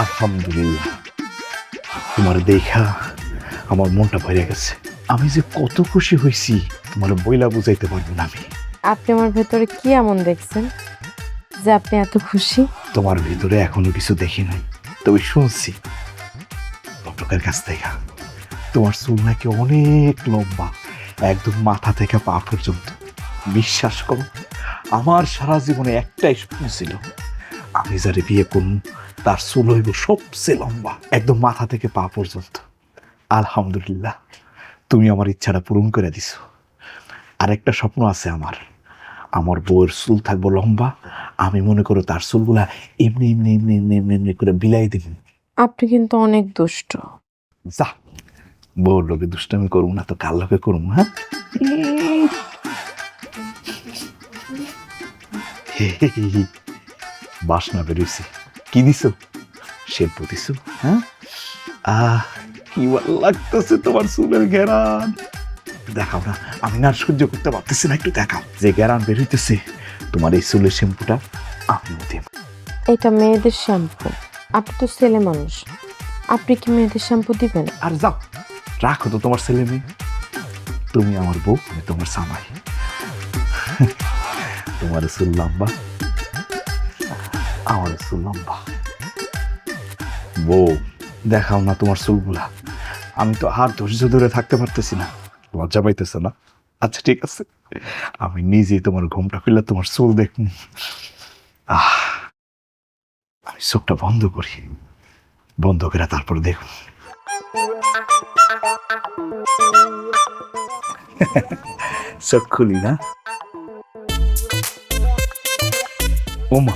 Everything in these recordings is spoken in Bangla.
আলহামদুলিল্লাহ, তোমার দেখা আমার মনটা ভরে গেছে। আমি যে কত খুশি হয়েছি তোমার বইলা বুঝাইতে পারবো না। আমি আপনি আমার ভেতরে কি এমন দেখছেন যে আপনি এত খুশি? তোমার ভিতরে এখনো কিছু দেখি নাই, তবে শুনছি ঘটকের কাছ থেকে তোমার চুল নাকি অনেক লম্বা, একদম মাথা থেকে পা পর্যন্ত। বিশ্বাস করো, আমার সারা জীবনে একটাই স্বপ্ন ছিল, আমি যারে বিয়ে করব তার চুল হইব সবচেয়ে লম্বা, একদম মাথা থেকে পা পর্যন্ত। আলহামদুলিল্লাহ, তুমি আমার ইচ্ছাটা পূরণ করে দিছো। আরেকটা স্বপ্ন আছে আমার, আমার বউয়ের চুল থাকবো লম্বা, আমি মনে করো তার চুলগুলা এমনি এমনি এমনি এমনি এমনি এমনি করে বিলাই দিব। আপনি কিন্তু অনেক দুষ্ট। যা, বউর লোকে দুষ্টামি করুম না তো কার লোকে করুম? হ্যাঁ, বাসনা বেরোইছি। কি দিছো? শ্যাম্পু দিছো? হ্যাঁ, কি ভালো লাগতেছে তোমার চুলের ঘেরান। দেখাও না, আমি না আর সহ্য করতে পারতেছি না, একটু দেখাও যে ঘেরান বেরোইতেছে তোমার এই চুলের শ্যাম্পুটা। আমি দেব। এটা মেয়েদের শ্যাম্পু, আপনি তো ছেলে মানুষ, আপনি কি মেয়েদের শ্যাম্পু দিবেন? আর যাও, রাখো তো তোমার ছেলে মেয়ে। তুমি আমার বউ, আমি তোমার জামাই। তোমার চুল লম্বা, আমার চুল লম্বা। বউ, দেখাও না তোমার চুলগুলা। আমি তো আর ধৈর্য ধরে থাকতে পারতেছি না। লজ্জা পাইতেছে না? আচ্ছা ঠিক আছে, আমি নিজেই তোমার ঘুমটা খুললে তোমার চুল দেখুন। আমি চোখটা বন্ধ করি, বন্ধ করে তারপর দেখুন। চোখ খুলি না? ওমা,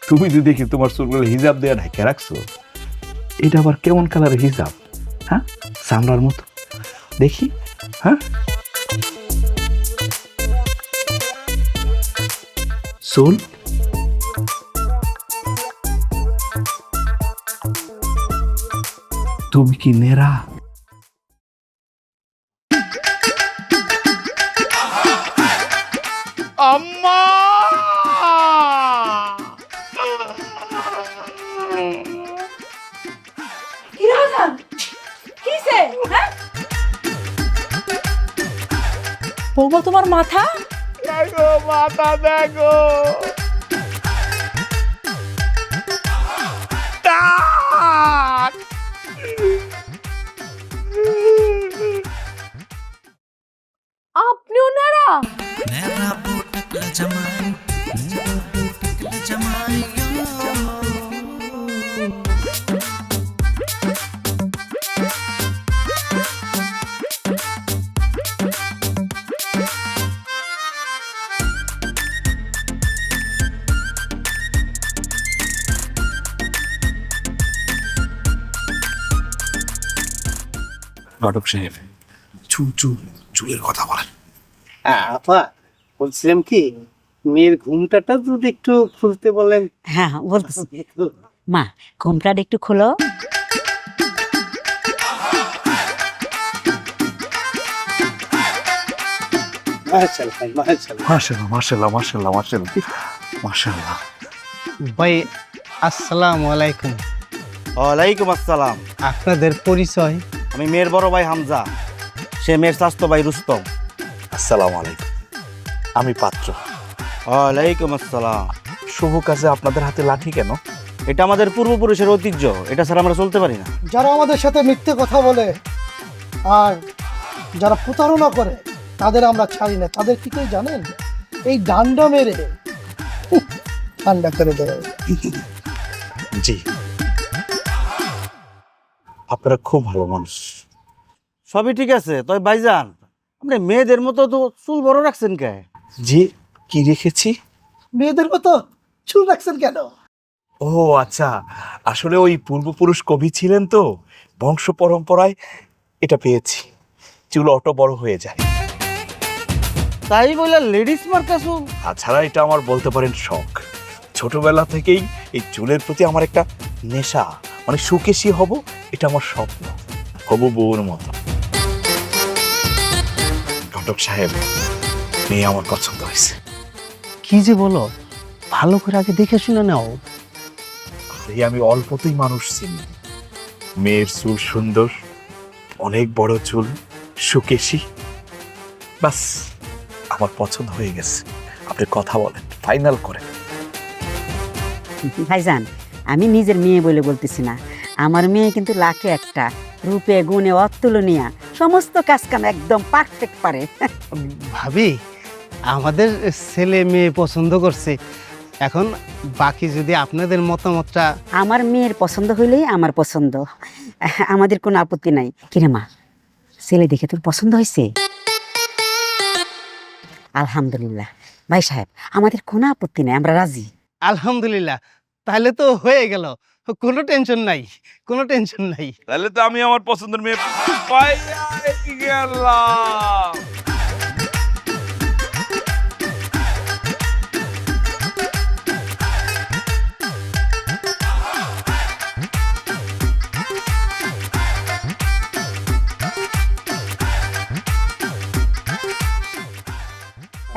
তুমি যদি দেখি তোমার চুলগুলো হিজাব দেয়া ঢাকে রাখছো, এটা আবার কেমন কালারের হিজাব? হ্যাঁ, চামড়ার মতো দেখি। হ্যাঁ, চুল তুমি কি নেরা? আম্মা, বলবো তোমার মাথা দেখো মাথা, দেখো টাক। আপনিও নারা? ঘটক সাহেব, চুলের কথা বলেন। আপা, বলছিলাম কি, মেয়ের ঘুমটাটা যদি একটু খুলতে বলেন। হ্যাঁ বলতেছি। মা, ঘুমটাটা একটু খোলো। মাশাআল্লাহ, মাশাআল্লাহ। মাশাআল্লাহ, মাশাআল্লাহ, মাশাআল্লাহ, মাশাআল্লাহ, মাশাআল্লাহ। ভাই, আসসালামু আলাইকুম। ওয়ালাইকুম আসসালাম। আপনাদের পরিচয়? আমি মেয়ের বড় ভাই হামজা, সে মেয়ের স্বাস্থ্য ভাই রুস্তম। আসসালামু আলাইকুম, আমি পাত্র। ওয়ালাইকুম আসসালাম। শুভ কাজে আপনাদের হাতে লাঠি কেন? এটা আমাদের পূর্বপুরুষের ঐতিহ্য, এটা ছাড়া আমরা চলতে পারি না। যারা আমাদের সাথে মিথ্যে কথা বলে আর যারা প্রতারণা করে তাদের আমরা ছাড়ি না। তাদের কি কেউ জানেন? এই ডান্ডা মেরে ঠান্ডা করে দেয়। জি, আপনারা খুব ভালো মানুষ। সবই ঠিক আছে, তবে ভাইজান আপনি মেয়েদের মতো তো চুল বড় রাখছেন কে? জি, কি রেখেছি? মেয়েদের মতো চুল রাখছেন কেন? ও আচ্ছা, আসলে ওই পূর্বপুরুষ কবি ছিলেন তো, বংশ পরম্পরায় এটা পেয়েছি, চুল অটো বড় হয়ে যায়। তাই বলে লেডিস মার্কা চুল? তাছাড়া এটা আমার বলতে পারেন শখ। ছোটবেলা থেকেই এই চুলের প্রতি আমার একটা নেশা, মানে সুকেশী হব, এটা আমার স্বপ্ন, হব বউর মতো। ঘটক সাহেব, মেয়ে আমার পছন্দ হয়েছে। কি যে বলো, ভালো করে আগে দেখে শুনে নাও। এই আমি অল্পতেই মানুষ চিনি। মেয়ের চুল সুন্দর, অনেক বড় চুল, সুকেশী, বাস আমার পছন্দ হয়ে গেছে। আপনি কথা বলেন, ফাইনাল করেন। ভাইজান, আমি নিজের মেয়ে বলে বলতেছি না, আমার মেয়ে কিন্তু লাখে একটা, রূপে গুণে অতুলনীয়, সমস্ত কাজ কাম একদম পারফেক্ট পারে। ভাবি, আমাদের ছেলে মেয়ে পছন্দ করছে, এখন বাকি যদি আপনাদের মতামতটা। আমার মেয়ের পছন্দ হইলেই আমার পছন্দ, আমাদের কোনো আপত্তি নাই। কিরে মা, ছেলে দেখে তোর পছন্দ হয়েছে? আলহামদুলিল্লাহ ভাই সাহেব, আমাদের কোনো আপত্তি নাই, আমরা রাজি। আলহামদুলিল্লাহ, তাহলে তো হয়ে গেল, কোনো টেনশন নাই, কোনো টেনশন নাই। তাহলে তো আমি আমার পছন্দের মেয়ে পাই গেলাম।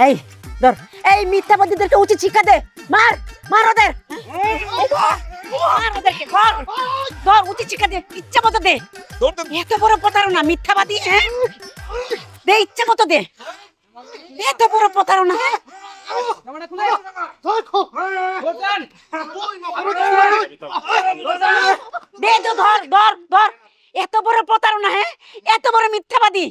এই ধর, এই মিথ্যাবাদীদেরকে উচিত শিক্ষা দে, মার মার ওদের, মার ওদেরকে, ধর ধর, উচিত শিক্ষা দে, ইচ্ছা মতো দে। এত বড় প্রতারণা, মিথ্যাবাদী, দে ইচ্ছা মতো দে, এত বড় প্রতারণা। দে তো, ধর ধর ধর, এত বড় প্রতারণা, হ্যাঁ, এত বড় মিথ্যাবাদী।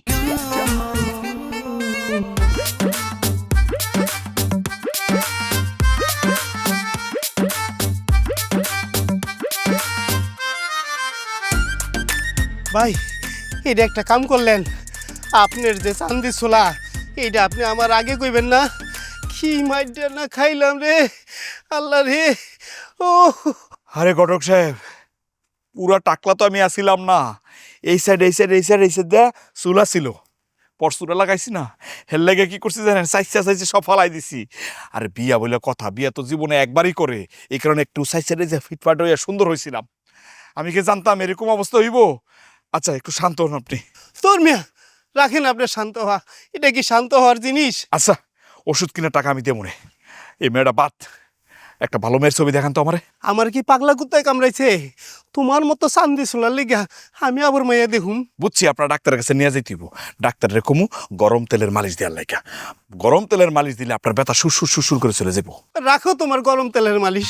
ভাই, এটা একটা কাম করলেন, আপনার যে চান্দি ছোলা, এইটা আপনি আমার আগে কইবেন না? কি মাইডা না খাইলাম রে, আল্লাহ রে। ও আরে ঘটক সাহেব, পুরা টাকলা তো আমি আসিলাম না, এই সাইড এই সাইড এই সাইড এই সাইড দেয়া চুলা ছিল, পর চুলা লাগাইছি না, হের লেগে কি করছি জানেন, চাইছে চাইছে সব ফালাই দিছি। আরে বিয়া বলে কথা, বিয়া তো জীবনে একবারই করে, এই কারণে একটু চাইছে যে ফিটফাট হইয়া সুন্দর হয়েছিলাম। আমি কি জানতাম এরকম অবস্থা হইব? আচ্ছা একটু শান্ত হন আপনি। তোর মিয়া, রাখেন আপনার শান্ত হওয়া, এটা কি শান্ত হওয়ার জিনিস? আচ্ছা, ওষুধ কিনা টাকা আমি দেবো নে, এই মেয়েটা বাদ, একটা ভালো মেয়ের ছবি দেখান তো আমারে। আমার কি পাগলা কুত্তায় কামড়াইছে? তোমার মতো চান্দি ছোলার লিগা আমি আবার মাইয়া দেখুম? বুঝছি, আপনার ডাক্তারের কাছে নিয়ে যাইতে হইব। ডাক্তারের কমু গরম তেলের মালিশ দেওয়ার লাইগা, গরম তেলের মালিশ দিলে আপনার ব্যথা সুরসুর সুরসুর করে চলে যাবো। রাখো তোমার গরম তেলের মালিশ,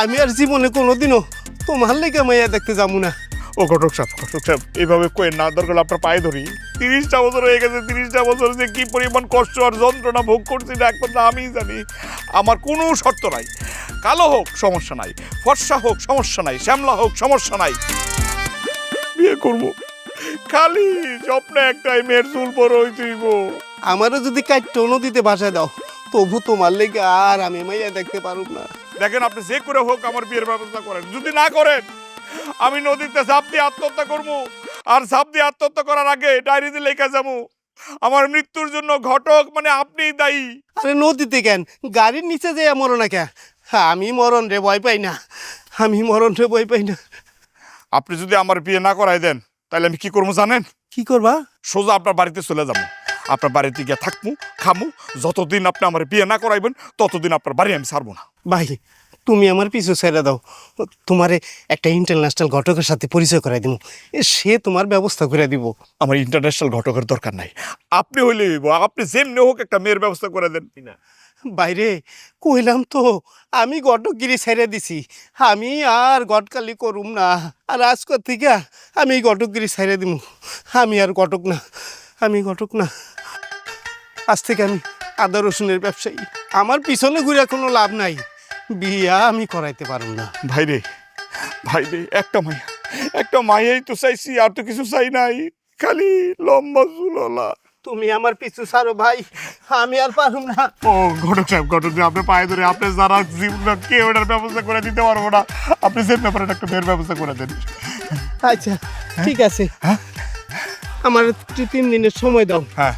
আমি আর জীবনে কোনোদিনও তোমার লেগে মাইয়া দেখতে যাবো না। ও ঘটক সাহেব, এইভাবে কয়ে না, দরকার আপনার পায়ে ধরি। 30টা বছর হয়ে গেছে, 30টা বছর যে কি পরিমাণ কষ্ট আর যন্ত্রণা ভোগ করছি না একমাত্র আমিই জানি। আমার কোনো শর্ত নাই, কালো হোক সমস্যা নাই, ফর্সা হোক সমস্যা নাই, শ্যামলা হোক সমস্যা নাই, বিয়ে করবো। খালি স্বপ্নে একটাই, মেয়ের চুল বড় হইতেইব। আমারও যদি কাট্টো নদীতে ভাসায় দাও, তবু তোমার লেগে আর আমি মাইয়া দেখতে পারব না। দেখেন, আপনি যে করে হোক আমার বিয়ের ব্যবস্থা করেন, যদি না করেন আমি নদীতে ঝাঁপ দিয়ে আত্মহত্যা করবো, আর ঝাঁপ দিয়ে আত্মহত্যা করার আগে ডায়েরিতে লেখা যাবো আমার মৃত্যুর জন্য ঘটক মানে আপনিই দায়ী। আরে নদীতে কেন, গাড়ির নিচে যেয়ে মরো না কেন? আমি মরণ রে ভয় পাই না, আমি মরণ রে ভয় পাই না। আপনি যদি আমার বিয়ে না করাই দেন, তাহলে আমি কি করবো জানেন? কি করবা? সোজা আপনার বাড়িতে চলে যাবো, আপনার বাড়িতে গিয়ে থাকবো, খামু, যতদিন আপনি আমার বিয়ে না করাইবেন ততদিন আপনার বাড়ি আমি ছাড়বো না। ভাই, তুমি আমার পিছু ছেড়ে দাও, তোমারে একটা ইন্টারন্যাশনাল ঘটকের সাথে পরিচয় করাই দিব, সে তোমার ব্যবস্থা করে দিব। আমার ইন্টারন্যাশনাল ঘটকের দরকার নাই, আপনি হইলে হইব, আপনি যেমনি হোক একটা মেয়ের ব্যবস্থা করে দেন। বাইরে কইলাম তো, আমি ঘটকগিরি ছেড়ে দিছি, আমি আর ঘটকালি করুম না, আর আজকের থেকে আমি ঘটকগিরি ছেড়ে দিব, আমি আর ঘটক না, আমি ঘটক না। আজ থেকে আমি আদা রসুনের ব্যবসায়ী, আমার পিছনে ঘুরে কোনো লাভ নাই, বিয়া আমি করাইতে পারুম না। ভাইরে একটা মাইয়াই তো চাইছি, আর তো কিছু চাই নাই, খালি লম্বা চুলওয়ালা। তুমি আমার পিছু ছাড়ো ভাই, আমি আর পারুম না। ও ঘটক সাহেব, আপনি পায়ে ধরে, আপনি যারা জীবন কেউ এটার ব্যবস্থা করে দিতে পারবো না, আপনি যে ব্যাপারে একটা মেয়ের ব্যবস্থা করে দেন। আচ্ছা ঠিক আছে, আমার 3 দিনের সময় দাও। হ্যাঁ,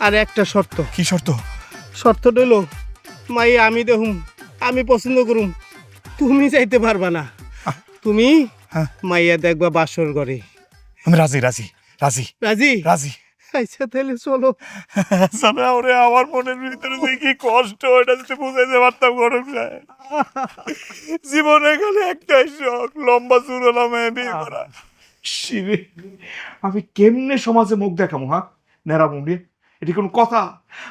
আর একটা শর্ত। কি শর্ত? শর্ত রইল, মাই আমি দেখুম, আমি পছন্দ করুম, তুমি যাইতে পারবা না, তুমি মাইয়া দেখবা বাসর ঘরে। আমি রাজি রাজি রাজি রাজি? রাজি। আচ্ছা তাহলে চলো। জানা ওরে আমার মনের ভিতরে যে কি কষ্ট এটা যদি বুঝাইতে পারতাম ঘটক সাহেব। জীবনে গেলে একটাই শখ, লম্বা চুরলা মেয়ে বিয়ে করা। শিরে, আমি কেমনে সমাজে মুখ দেখাবো? হ্যাঁ নেড়া মুন্ডি, এটি কোন কথা?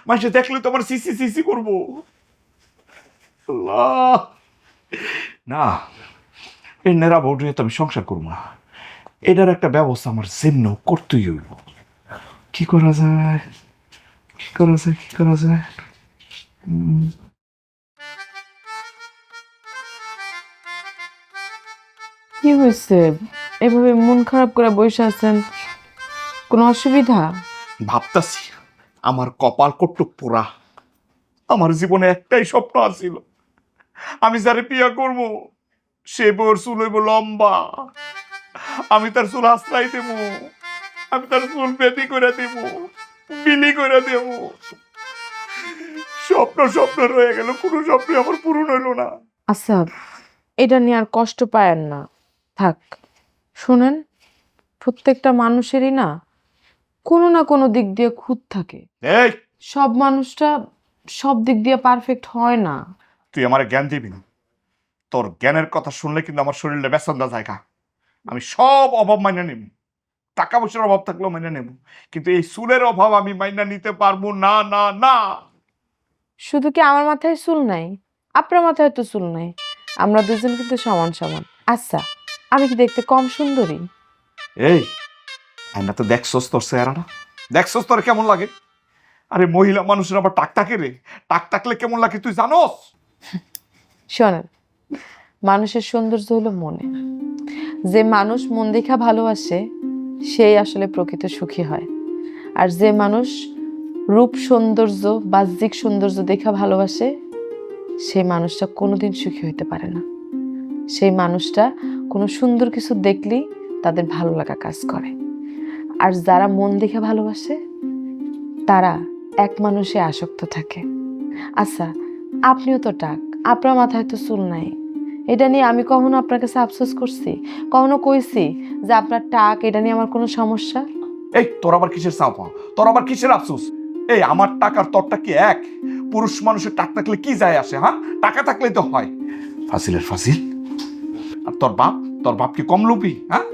মানুষে দেখলে তো আমার সিসি সিসি করবো। আল্লাহ! না, এই নেড়া বউ নিয়ে তো আমি সংসার করবো না। এটার একটা ব্যবস্থা আমার যেমন করতেই হইব। কি করা যায়, কি করা যায়, কি করা যায়? কি হয়েছে? এভাবে মন খারাপ করে বসে আছেন, কোনো অসুবিধা? ভাবতাছি আমার কপাল কটুক পোড়া। আমার জীবনে একটাই স্বপ্ন আছিল, আমি যারে বিয়া করব সে বউর চুল হইব লম্বা, আমি তার চুল আশ্রাই দেব, আমি তার চুল বেটি করে দেব, বিলি করে দেব। স্বপ্ন স্বপ্ন রয়ে গেল, কোনো স্বপ্ন আমার পূরণ হইল না। আচ্ছা, এটা নিয়ে আর কষ্ট পায়েন না, থাক। শোনেন, প্রত্যেকটা মানুষেরই না কোনো না কোনো দিক দিয়ে খুঁত থাকে। এই, সব মানুষটা সব দিক দিয়ে পারফেক্ট হয় না। তুই আমার জ্ঞান দিবি না। তোর জ্ঞানের কথা শুনলে কিন্তু আমার শরীরে বেসন্দা জায়গা। আমি সব অভাব মাইনে নেব, টাকা পয়সার অভাব থাকলেও মাইনে নেব, কিন্তু এই চুলের অভাব আমি মাইনা নিতে পারবো না, না, না। শুধু কি আমার মাথায় চুল নাই? আপনার মাথায় তো চুল নাই। আমরা দুজন কিন্তু সমান সমান। আচ্ছা, আমি কি দেখতে কম সুন্দরী? এই আয়না তো দেখছস তোর চেহারাটা, দেখছস তোর কেমন লাগে? আরে মহিলা মানুষের আবার টাক টাকে রে, টাক টাকলে কেমন লাগে তুই জানোস? শোনেন, মানুষের সৌন্দর্য হলো মনে। যে মানুষ মন দেখা ভালোবাসে সেই আসলে প্রকৃত সুখী হয়। আর যে মানুষ রূপ সৌন্দর্য, বাহ্যিক সৌন্দর্য দেখা ভালোবাসে সেই মানুষটা কোনোদিন সুখী হইতে পারে না। সেই মানুষটা কোনো সুন্দর কিছু দেখলেই তাদের ভালো লাগা কাজ করে। আর যারা মন দেখে ভালোবাসে তারা এক মানুষে আসক্ত থাকে। আচ্ছা, আপনিও তো টাক, আপনার মাথায় তো চুল নাই। এটা নিয়ে আমি কখনো আপনার কাছে আফসোস করছি? কখনো কইছি যে আপনার টাক, এটা নিয়ে আমার কোনো সমস্যা? এই তোর আবার কিসের চাপা, তোর আবার কিসের আফসোস? এই আমার টাকার তোরটা কি এক? পুরুষ মানুষের টাক থাকলে কি যায় আসে? হ্যাঁ, টাকা থাকলেই তো হয়। ফাজিলের ফাজিল। আর তোর বাপ কি কম লোভী? হ্যাঁ,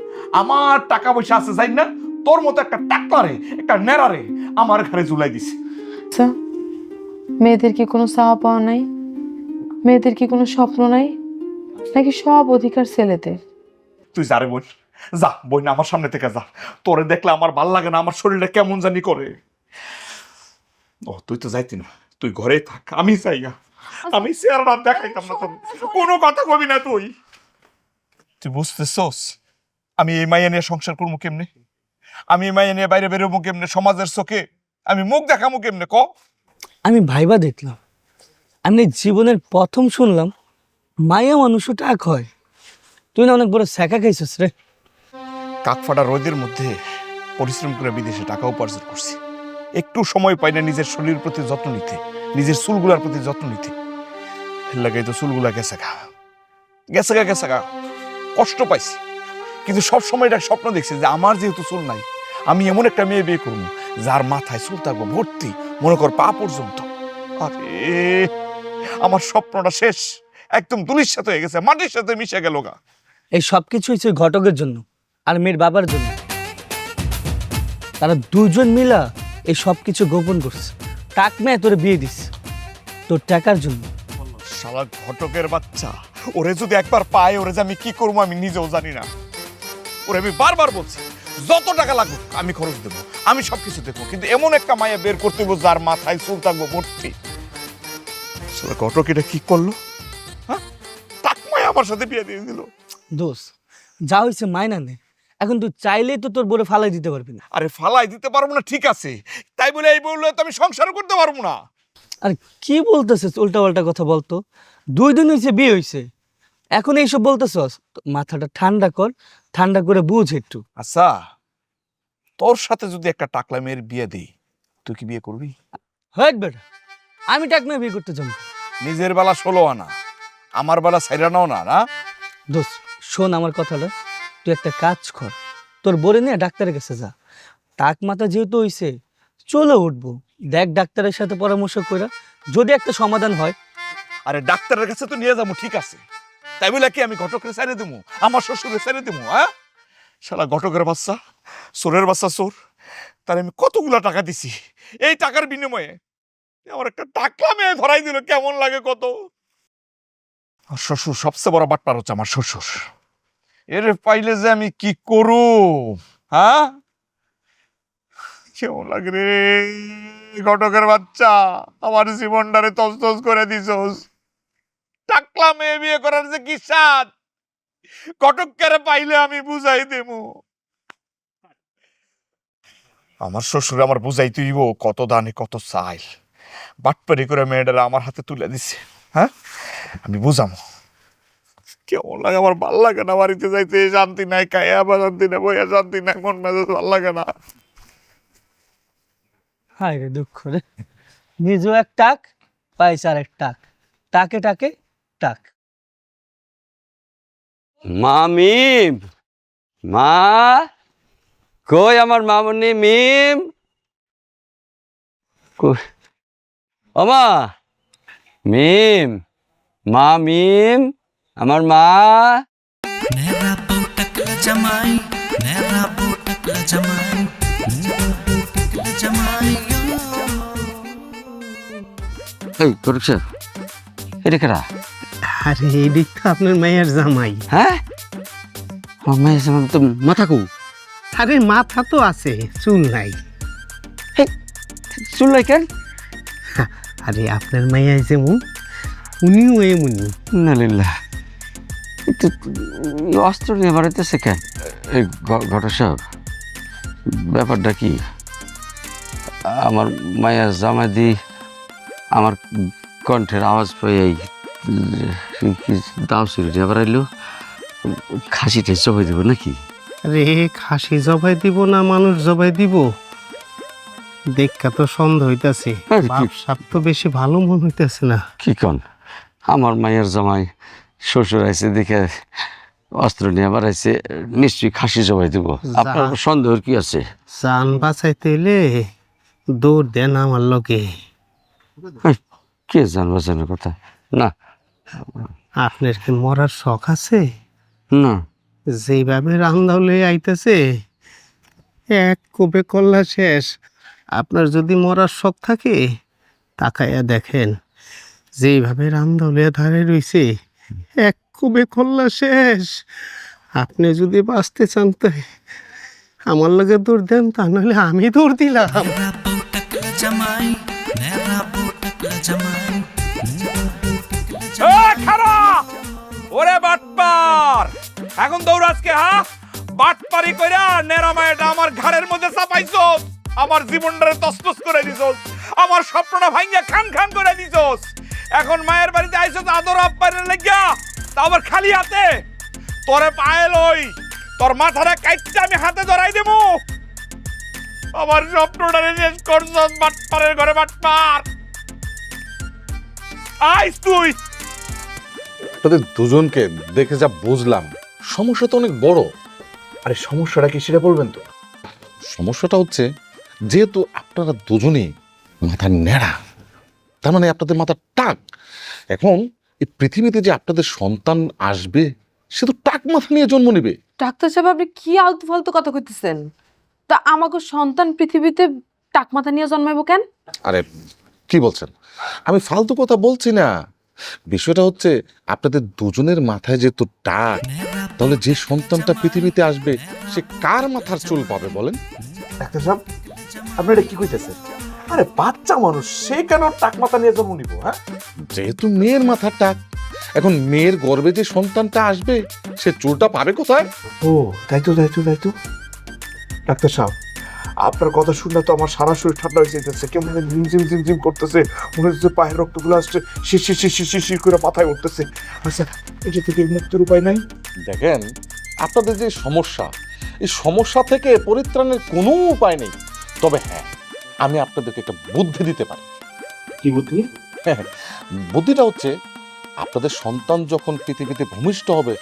আমার টাকা পয়সা আছে যাই না, তোর মতো একটা টাকলারে, একটা নেড়ারে আমার ঘরে ঝুলাই দিছে। আচ্ছা, মেয়েদের কি কোনো চাওয়া পাওয়া নাই? মেয়েদের কি কোনো স্বপ্ন নাই? নাকি সব অধিকার ছেলেদের? তুই যা রে বোন, যা বোন, আমার সামনে থেকে যা। তোরে দেখলে আমার ভাল লাগে না, আমার শরীরটা কেমন জানি করে। ও তুই তো যাইতি না, তুই ঘরেই থাক, আমি চাই না। আমি চেহারা দেখাইতাম না তোর, কোনো কথা কবি না তুই। তুই বুঝতেছস আমি এই মাইয়া নিয়ে সংসার করবো কেমনে? আমি এই মাইয়া নিয়ে বাইরে বেরোবো কেমনে? সমাজের চোখে আমি মুখ দেখাবো কেমনে ক? আমি ভাইবা দেখলাম, আমি জীবনের প্রথম শুনলাম মায়া মানুষও টাক হয়। তুই না অনেক বড় শেখা খাইছিস রে। কাকফাটা রোদের মধ্যে পরিশ্রম করে বিদেশে টাকা উপার্জন করছি, একটু সময় পাই না নিজের শরীরের প্রতি যত্ন নিতে, নিজের চুলগুলার প্রতি যত্ন নিতে। লাগাই তো চুলগুলা গেছে গা, কষ্ট পাইছি। কিন্তু সব সময় এটা স্বপ্ন দেখছি যে আমার যেহেতু চুল নাই, আমি এমন একটা মেয়ে বিয়ে করবো যার মাথায় চুল থাকবো ভর্তি, মনে কর পা পর্যন্ত। আরে আমার স্বপ্নটা শেষ, একদম ধুলির সাথে হয়ে গেছে, মাটির সাথে মিশে গেল গা। এই সব কিছু হচ্ছে ঘটকের জন্য আর মেয়ের বাবার জন্য। তারা দুজন মিলা এই সব কিছু গোপন করছে। টাক মেয়ে তোরে বিয়ে দিস তোর টাকার জন্য। শালা ঘটকের বাচ্চা, ওরে যদি একবার পায়, ওরে যে আমি কি করবো আমি নিজেও জানি না। ওরে আমি বারবার বলছি যত টাকা লাগুক আমি খরচ দেবো, আমি সবকিছু দেবো, কিন্তু এমন একটা মায়া বের করতে হবে যার মাথায় চুল থাকবো ভর্তি। শালা ঘটক এটা কি করলো? হ্যাঁ, টাক মায়া আমার সাথে বিয়ে দিয়ে দিল। দোষ যা হয়েছে মাইনা নে। এখন তুই চাইলেই তো তোর বলে ফালাই দিতে পারবি না। আরে ফালাই দিতে পারবো না ঠিক আছে, তাই বলে এই বললে তো আমি সংসার করতে পারবো না। আর কি বলতেছিস উল্টা পাল্টা কথা বলতো? 2 দিন হয়েছে বিয়ে হয়েছে, এখন এইসব বলতেছস? মাথাটা ঠান্ডা কর, ঠান্ডা করে বুঝ একটু। আচ্ছা, তোর সাথে যদি একটা টাকলা মেয়ের বিয়ে দিই, তুই কি বিয়ে করবি? হ্যাঁ বেটা, আমি টাক মেয়ে বিয়ে করতে যাবো? নিজের বেলা 16 আনা, আমার বেলা 4 আনাও না। না দোস্ত শোন আমার কথাটা, তুই একটা কাজ কর, তোর বলে নিয়ে ডাক্তারের কাছে যা, টাক মাথা যেহেতু হইছে চলে উঠবো। দেখ ডাক্তারের সাথে পরামর্শ করে যদি একটা সমাধান হয়। আরে ডাক্তারের কাছে তো নিয়ে যাবো, ঠিক আছে, তাই বলে কি আমি ঘটকের ছেড়ে দেবো, আমার শ্বশুরের ছেড়ে দেবো? হ্যাঁ, শালা ঘটকের বাচ্চা, চোরের বাচ্চা চোর, তার আমি কতগুলা টাকা দিছি, এই টাকার বিনিময়ে আমার একটা টাকলা মেয়ে ধরাই দিল, কেমন লাগে কত। আর শ্বশুর সবচেয়ে বড় বাটপার হচ্ছে আমার শ্বশুর। এর পাইলে যে আমি কি করু, হ্যাঁ, কেমন লাগে রে ঘটকের বাচ্চা, আমার জীবনটারে তছনছ করে দিছস। টাকলা মেয়ে বিয়ে করার যে কি স্বাদ, ঘটককে পাইলে আমি বুঝাই দেব। আমার শ্বশুর আমার বুঝাই তুইব কত দানে কত চাইল, বাটপারি করে মেয়েটারা আমার হাতে তুলে দিছে। হ্যাঁ, আমি বুঝামো। কেমন লাগে, আমার ভাল লাগে না বাড়িতে যাইতে, শান্তি নাই, খাইয়া বা শান্তি নাই, বইয়া শান্তি নাই, মন মেজাজ ভাল লাগে না। হায় রে দুঃখ রে, নিজেও এক টাক পাইছে আর এক টাক, টাকে টাকে টাক। মা মিম, মা কই আমার মামনি মিম, কই ও মা মিম, মা মিম, আমার মা। এই করছে এটা কেরা? আরে এই দিকটা আপনার মেয়ের জামাই। হ্যাঁ, আমার মায়ের জামাই তো মাথা কু। আরে মাথা তো আছে, চুল নাই। শুনলাই কেন? আরে আপনার মাইয়া যেমন উনিও এমনি। নালিল্লাহ, একটু অস্ত্র নিয়ে বাড়াইতেছে কেন? এই ঘটক সাহেব, ব্যাপারটা কি? আমার মায়ের জামাই দি আমার কণ্ঠের আওয়াজ পেয়ে দাও সিঁড়ি আবার আইলো, খাসিটা জবাই দেবো নাকি? আরে খাসি জবাই দিব না মানুষ জবাই দিব? দেখা তো সন্দেহ হইতাছে, আরে কি- বাপসাপ তো বেশি ভালো মনে হইতাছে না। কি কন? আমার মায়ের জামাই শ্বশুর আইছে দেখে অস্ত্র নিয়ে আবার আইছে, নিশ্চয়ই খাসি জবাই দেব। আপনার সন্দেহের কি আছে? জান বাঁচাইতে এলে দৌড় দেন আমার লোকে। কে জানবো জানার কথা না? আপনার কি মরার শখ আছে? না, যেইভাবে রান্দাউলে আইতেছে এক কোপে কল্লা শেষ। আপনার যদি মরার শখ থাকে তাকাইয়া দেখেন, যেইভাবে রান্দাউলে ধারে রইছে এক কোপে কল্লা শেষ। আপনি যদি বাঁচতে চান তো আমার লগে দৌড় দেন, তা নাহলে আমি দৌড় দিলাম। ওরে বাটপার, এখন দৌড়াজকে, হ্যাঁ, বাটপারি কইরা নেরামায়টা আমার ঘাড়ের মধ্যে চাপাইছস, আমার জীবনটারে তছনছ করে দিছস, আমার স্বপ্নটা ভাঙিয়া খান খান করে দিছস। এখন মায়ের বাড়িতে আইছস আদর আপ্যায়নের লাগিয়া, তা আবার খালি হাতে। তোরে পায়ে লই, তোর মাথাটা কাইটটা আমি হাতে ধরাই দেবো। আমার স্বপ্নটারে শেষ করছস, বাটপারের ঘরে বাটপার। আইস তুই। আপনাদের দুজনকে দেখে যা বুঝলাম, সমস্যা তো অনেক বড়। আরে সমস্যাটা কি সেটা বলবেন তো? সমস্যাটা হচ্ছে, যেহেতু আপনারা দুজনেই মাথা নেড়া, তার মানে আপনাদের মাথা টাক। এখন এই পৃথিবীতে যে আপনাদের সন্তান আসবে, সে তো টাক মাথা নিয়ে জন্ম নেবে। ডাক্তার সাহেব, আপনি কি আলতু ফালতু কথা কইতেছেন? তা আমাকে সন্তান পৃথিবীতে টাকমাথা নিয়ে জন্মাইবো কেন? আরে কি বলছেন? আমি ফালতু কথা বলছি না। বিষয়টা হচ্ছে, আপনাদের দুজনের মাথায় যেহেতু টাক, তাহলে যে সন্তানটা পৃথিবীতে আসবে সে কার মাথার চুল পাবে বলেন? ডাক্তার সাহেব, আপনি এটা কি কইতেছেন? আরে বাচ্চা মানুষ, সে কেন টাক মাথা নিয়ে জন্ম নিব? হ্যাঁ, যেহেতু মেয়ের মাথার টাক, এখন মেয়ের গর্ভে যে সন্তানটা আসবে সে চুলটা পাবে কোথায়? ও তাই তো ডাক্তার সাহেব, আপনার কথা শুনলে তো আমার সারা শরীর ঠান্ডা হয়ে যেতেছে, কেমন ঝিমঝিম ঝিমঝিম করতেছে, মনে হচ্ছে পায়ের রক্তগুলো আসছে, শিশির শিশির শিশির করে মাথায় উঠতেছে। আচ্ছা, এটা থেকে মুক্তির উপায় নাই? দেখেন, আপনাদের যে সমস্যা, এই সমস্যা থেকে পরিত্রাণের কোনো উপায় নেই। তবে হ্যাঁ, আমি আপনাদেরকে একটা বুদ্ধি দিতে পারি। কি বুদ্ধি? বুদ্ধিটা হচ্ছে, আপনাদের সন্তান যখন পৃথিবীতে ভূমিষ্ঠ হবে,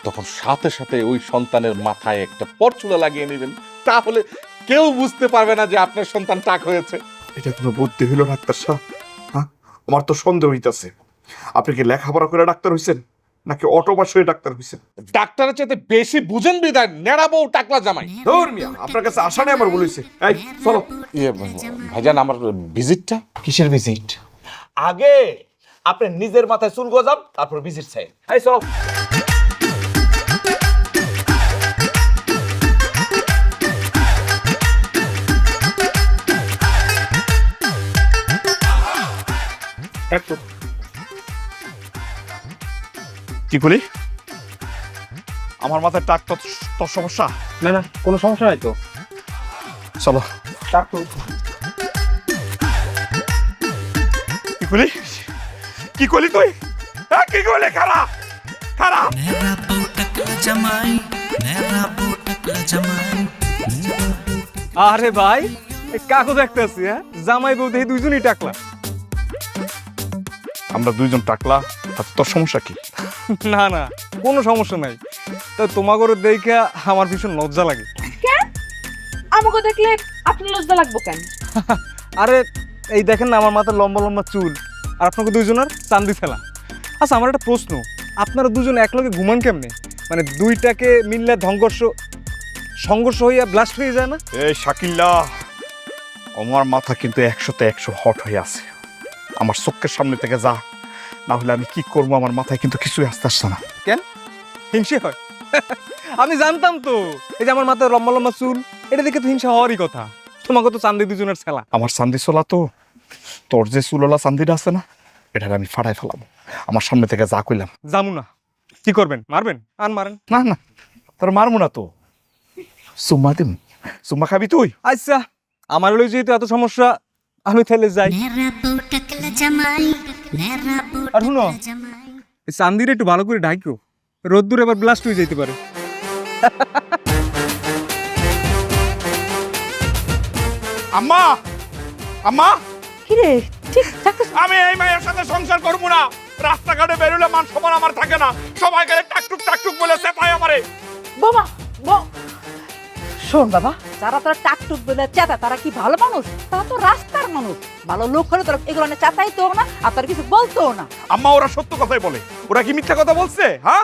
তখন সাথে সাথে ওই সন্তানের মাথায় একটা পরচুলা লাগিয়ে নেবেন, তাহলে কেউ বুঝতে পারবে না যে আপনার সন্তান টাক হয়েছে। এটা কোনো বুদ্ধি হইল ডাক্তার সাহেব? হ্যাঁ, আমার তো সন্দেহ হইতাছে। আপনি কি লেখাপড়া করে ডাক্তার হইছেন নাকি অটো পাস হয়ে ডাক্তার হইছেন? ডাক্তারের চাইতে বেশি বুঝেন বিদায় নেড়াবো টাকলা জামাই। ধর মিয়া, আপনার কাছে আসা নেই আমার বলেছে। এই চলো। ভাইজান, আমার ভিজিটটা কিসের ভিজিট? আগে আপনি নিজের মাথায় চুল গজান, তারপর ভিজিট চাই। এই চলো। কি বলি? আমার মাথায় টাক তোর সমস্যা? না না, কোনো সমস্যা নাই তো। চলো। কি করলি? কি করলি তুই? হ্যাঁ, কি করলি? খারা খারা। আরে ভাই, কাকু দেখতেছি, হ্যাঁ জামাই বউ দেখি দুইজনই টাকলা। আমরা দুইজন টাকলা, তোর সমস্যা কি? না না, কোনো সমস্যা নাই। তা তোমাকে দেখে আমার ভীষণ লজ্জা লাগে। আমাকে দেখলে আপনার লজ্জা লাগবো কেন? আরে এই দেখেন না, আমার মাথায় লম্বা লম্বা চুল, আর আপনাকে দুইজনের চান্দি ফেলা। আচ্ছা, আমার একটা প্রশ্ন, আপনারা দুজন একলগে ঘুমান কেমনে? মানে দুইটাকে মিললে সংঘর্ষ হইয়া ব্লাস্ট হয়ে যায় না? এই শাকিল্লা, আমার মাথা কিন্তু 100তে 100 হট হয়ে আছে। আমার চোখের সামনে থেকে যা, না হলে আমি কি করবো? আমার মাথায় কিন্তু কিছুই আসতে না। কেন হিংসে হয়? আমি জানতাম তো, এই যে আমার মাথায় লম্বা লম্বা চুল, এটা দেখে তো হিংসা হওয়ারই কথা। তোমাকে তো চান্দি দুজনের ছেলা। আমার চান্দি চলা তো, তোর যে চুলওয়ালা চান্দিটা আছে না, এটা আমি ফাটাই ফেলাবো। আমার সামনে থেকে যা কইলাম। জামু না, কি করবেন? মারবেন? আর মারেন না না, তোর মারবো না তো, সুম্মা দিম। সুম্মা খাবি তুই? আচ্ছা, আমার লই যেহেতু এত সমস্যা, আমি তাহলে যাই। আর শুনো, এই চান্দির একটু ভালো করে ঢাইকো, রোদ্দুর এবার ব্লাস্ট হয়ে যেতে পারে। আম্মা, আম্মা, কিরে ঠিক থাকতে আমি এই মায়ের সাথে সংসার করবো না। রাস্তাঘাটে বেরোলে মান সম্মান আমার থাকে না। সবাই গেলে টাকটুক বলে চেপায় আমারে। বোমা শোন বাবা, যারা তোরা টাকটুক বলে চেতা, তারা কি ভালো মানুষ? তারা তো রাস্তার মানুষ। ভালো লোক হলে তোরা এগুলো নিয়ে চেতাইতো না, আর তোর কিছু বলতো না। আম্মা, ওরা সত্য কথাই বলে, ওরা কি মিথ্যা কথা বলছে? হ্যাঁ,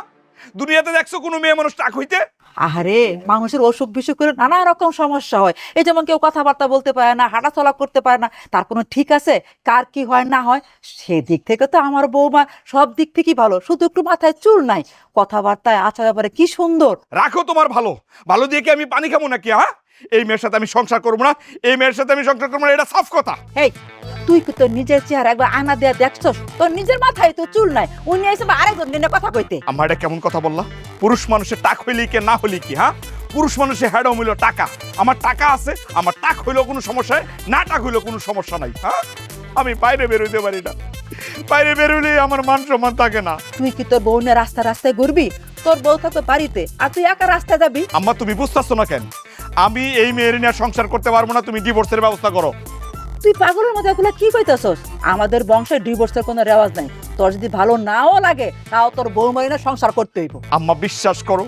দুনিয়াতে দেখছো কোনো মেয়ে মানুষ টাক হইতে? আহারে, মানুষের অসুখ বিসুখ করে নানা রকম সমস্যা হয়। এই যেমন কেউ কথাবার্তা বলতে পারে না, হাঁটাচলা করতে পারে না, তার কোনো ঠিক আছে? কার কি হয় না হয়, সেদিক থেকে তো আমার বৌমা সব দিক থেকেই ভালো। শুধু একটু মাথায় চুল নাই, কথাবার্তায় আচার ব্যাপারে কি সুন্দর। রাখো তোমার ভালো, ভালো দিয়ে কি আমি পানি খাবো নাকি? হ্যাঁ, এই মেয়ের সাথে আমি সংসার করবো না, এই মেয়ের সাথে আমি সংসার করবো না, এটা সাফ কথা। এই, তুই কি তোর নিজের চেহারা একবার আয়না দিয়ে দেখছস? তোর নিজের মাথায় তো চুল নাই, উনি এসে আরেকজন নিয়ে কথা কইতে। আমার এটা কেমন কথা বললা? পুরুষ মানুষের টাক হইলে কি না হইলে কি? হ্যাঁ, পুরুষ মানুষের হেড হইল টাকা। আমার টাকা আছে, আমার টাক হইলেও কোনো সমস্যা নাই, না টাক হইলেও কোনো সমস্যা নাই। হ্যাঁ, আমি বাইরে বেরোইতে পারি না, বাইরে বেরোলে আমার মান সম্মান থাকে না। তুই কি তোর বউ নিয়ে রাস্তায় ঘুরবি? তোর বউ থাকবে বাড়িতে, আর তুই একা রাস্তায় যাবি? আম্মা, তুমি বুঝতেছো না কেন? আমি এই মেয়ের নিয়ে সংসার করতে পারবো না, তুমি ডিভোর্সের ব্যবস্থা করো। তুই পাগলের মতো এগুলো কি কইতাছস? আমাদের বংশে ডিভোর্সের কোনো রেওয়াজ নাই। তোর যদি ভালো নাও লাগে, তাও তোর বউ মারিনা সংসার করতে হইব। আম্মা, বিশ্বাস করো,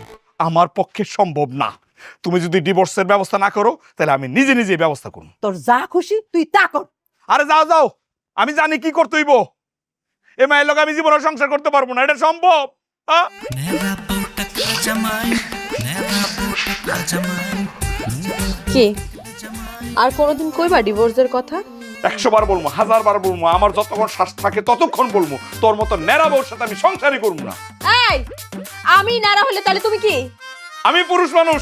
আমার পক্ষে সম্ভব না। তুমি যদি ডিভোর্সের ব্যবস্থা না করো, তাহলে আমি নিজে নিজেই ব্যবস্থা করব। তোর যা খুশি তুই তা কর। আরে যাও যাও, আমি জানি কি করতে হইব। এ মায়ের লোক আমি জীবনে সংসার করতে পারবো না, এটা সম্ভব? হ্যাঁ, কি আর কোনোদিন কইবা ডিভোর্সের কথা? 100 বার বলবো, 1000 বার বলবো, আমার যতক্ষণ শ্বাস থাকে ততক্ষণ বলবো, তোর মতো ন্যাড়া বউর সাথে আমি সংসারই করবো না। এই, আমি নারা হলে তাহলে তুমি কি? আমি পুরুষ মানুষ,